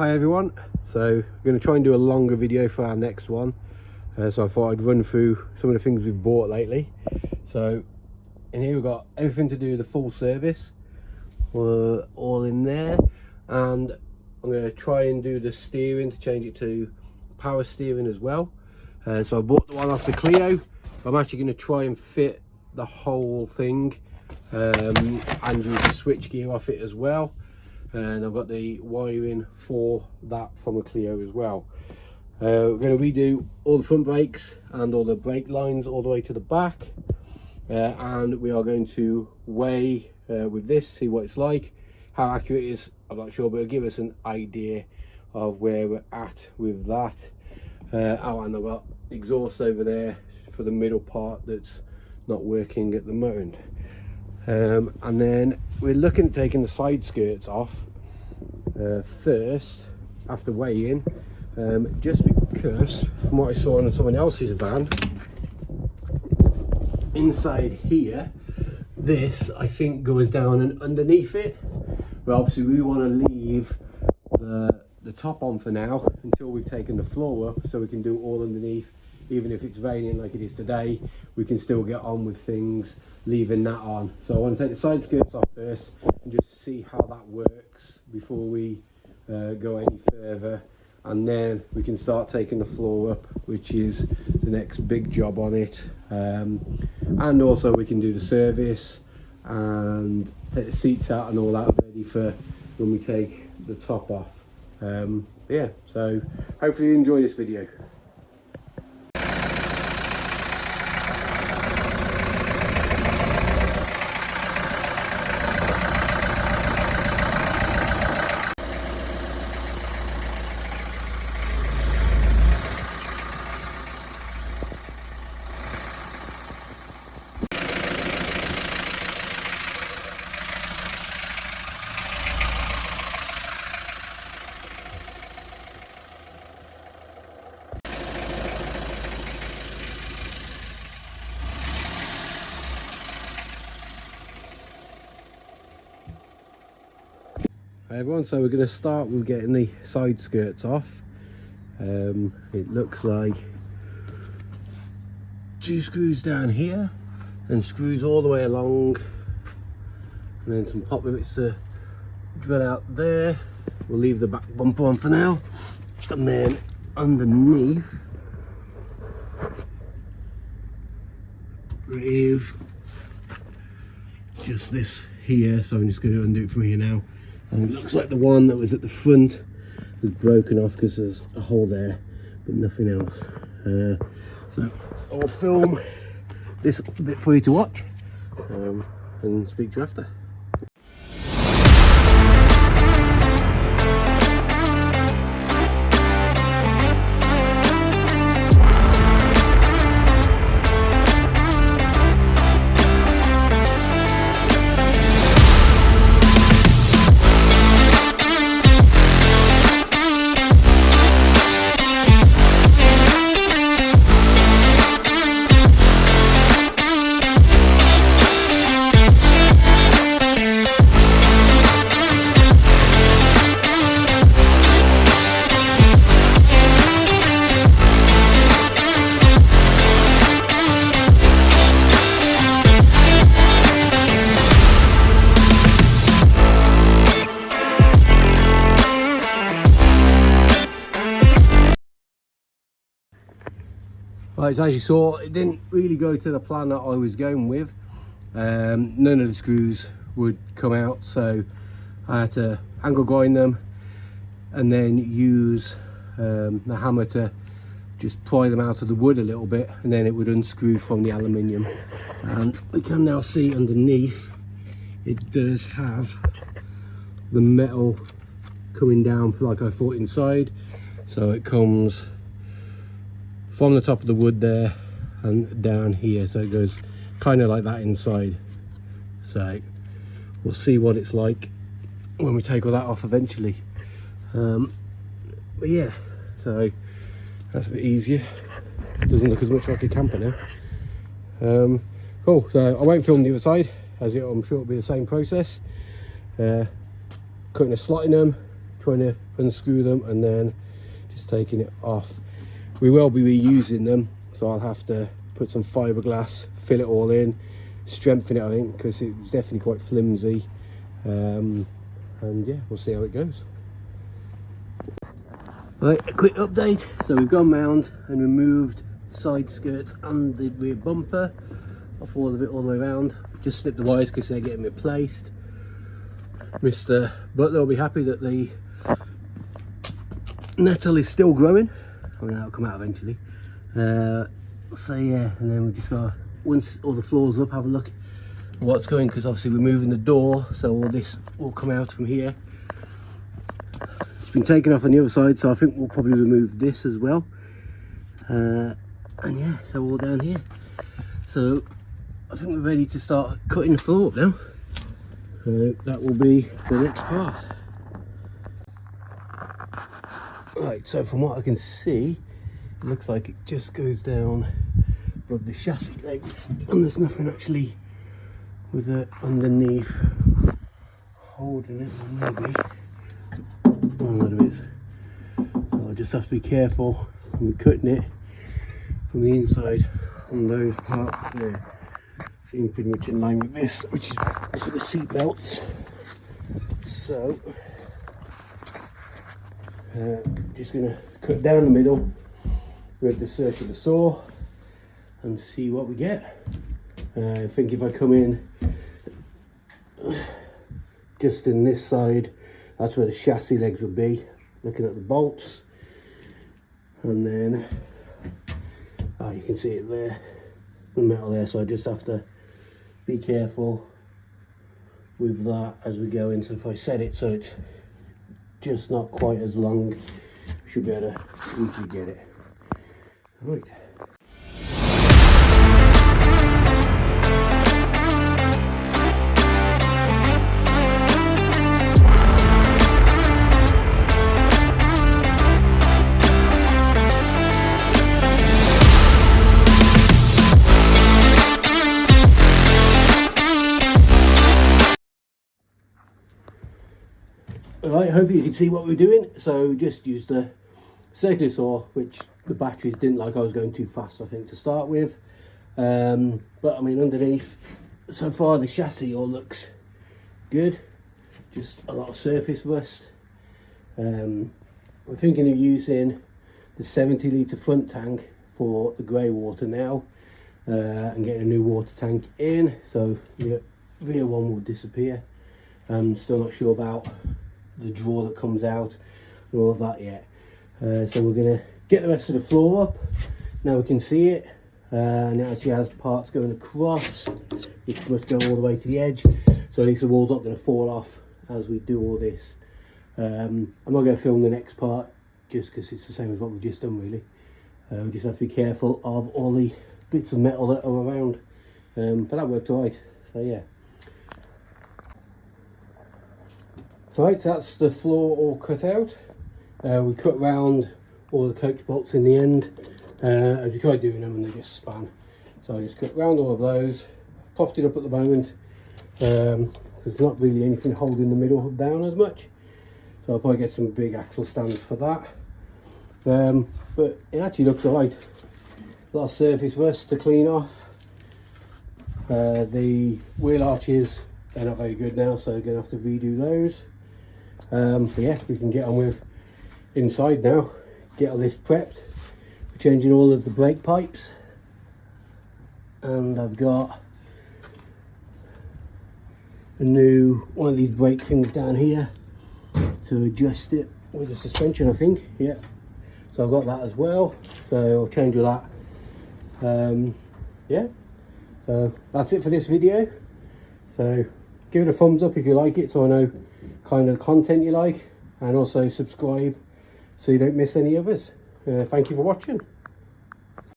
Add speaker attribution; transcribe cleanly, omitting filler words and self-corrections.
Speaker 1: Hi everyone, so we're going to try and do a longer video for our next one. So I thought I'd run through some of the things we've bought lately. So in here we've got everything to do with the full service, all in there, and I'm going to try and do the steering to change it to power steering as well. So I bought the one off the Clio. I'm actually going to try and fit the whole thing and use the switch gear off it as well. And I've got the wiring for that from a Clio as well. We're going to redo all the front brakes and all the brake lines all the way to the back, and we are going to weigh with this, see what it's like. How accurate it is, I'm not sure, but it'll give us an idea of where we're at with that. Oh, and I've got exhaust over there for the middle part that's not working at the moment. And then we're looking at taking the side skirts off first after weighing, just because from what I saw on someone else's van, inside here, this I think goes down and underneath it, but obviously we want to leave the top on for now until we've taken the floor up, so we can do all underneath. Even if it's raining like it is today, we can still get on with things leaving that on. So I want to take the side skirts off first and just see how that works before we go any further, and then we can start taking the floor up, which is the next big job on it. And also we can do the service and take the seats out and all that ready for when we take the top off. Yeah, so hopefully you enjoy this video. Hi everyone, so we're going to start with getting the side skirts off. It looks like 2 screws down here and screws all the way along, and then some pop rivets to drill out there. We'll leave the back bumper on for now, and then underneath is just this here, so I'm just going to undo it from here now. And it looks like the one that was at the front was broken off because there's a hole there, but nothing else. So I'll film this bit for you to watch, and speak to you after. Right, so as you saw, it didn't really go to the plan that I was going with. None of the screws would come out, so I had to angle grind them and then use the hammer to just pry them out of the wood a little bit, and then it would unscrew from the aluminium. And we can now see underneath it does have the metal coming down like I thought inside, so it comes from the top of the wood there and down here, so it goes kind of like that inside. So we'll see what it's like when we take all that off eventually. But yeah, so that's a bit easier. Doesn't look as much like a camper now. Cool, so I won't film the other side, as I'm sure it'll be the same process. Cutting a slot in them, trying to unscrew them and then just taking it off. We will be reusing them, so I'll have to put some fiberglass, fill it all in, strengthen it I think, because it's definitely quite flimsy, and yeah, we'll see how it goes. Right, a quick update. So we've gone round and removed side skirts and the rear bumper off all of it all the way around. Just slipped the wires because they're getting replaced. Mr. Butler will be happy that the nettle is still growing. I mean, that'll come out eventually. So yeah, and then we just got, once all the floors up, have a look at what's going, because obviously we're moving the door, so all this will come out from here. It's been taken off on the other side, so I think we'll probably remove this as well. And yeah, so all down here. So I think we're ready to start cutting the floor up now. That will be the next part. Right, so from what I can see, it looks like it just goes down above the chassis legs, and there's nothing actually with it underneath holding it, or maybe one of it. So I just have to be careful when we're cutting it from the inside on those parts there. Seem pretty much in line with this, which is for the seat belts. So just going to cut down the middle with the circular saw and see what we get. I think if I come in just in this side, that's where the chassis legs would be, looking at the bolts, and then you can see it there, the metal there, so I just have to be careful with that as we go in. So if I set it so it's just not quite as long, we should be able to easily get it. Right. Alright, hopefully you can see what we're doing. So just use the circular saw, which the batteries didn't like. I was going too fast, I think, to start with. But I mean, underneath, so far the chassis all looks good. Just a lot of surface rust. We're thinking of using the 70 litre front tank for the grey water now, and getting a new water tank in, so the rear one will disappear. I'm still not sure about the drawer that comes out and all of that yet. So we're going to get the rest of the floor up. Now we can see it, and it actually has parts going across which must go all the way to the edge, so at least the wall's not going to fall off as we do all this. I'm not going to film the next part just because it's the same as what we've just done really. We just have to be careful of all the bits of metal that are around, but that worked alright, so yeah. Right, so that's the floor all cut out. We cut round all the coach bolts in the end, as we tried doing them and they just span. So I just cut round all of those, propped it up at the moment. There's not really anything holding the middle down as much, so I'll probably get some big axle stands for that. But it actually looks alright. A lot of surface rust to clean off. The wheel arches, they're not very good now, so we're going to have to redo those. But yeah, we can get on with inside now, get all this prepped. We're changing all of the brake pipes, and I've got a new one of these brake things down here to adjust it with the suspension, I think. Yeah, so I've got that as well, so I'll change all that. Yeah, so that's it for this video. So give it a thumbs up if you like it, so I know kind of content you like, and also subscribe so you don't miss any others. Thank you for watching.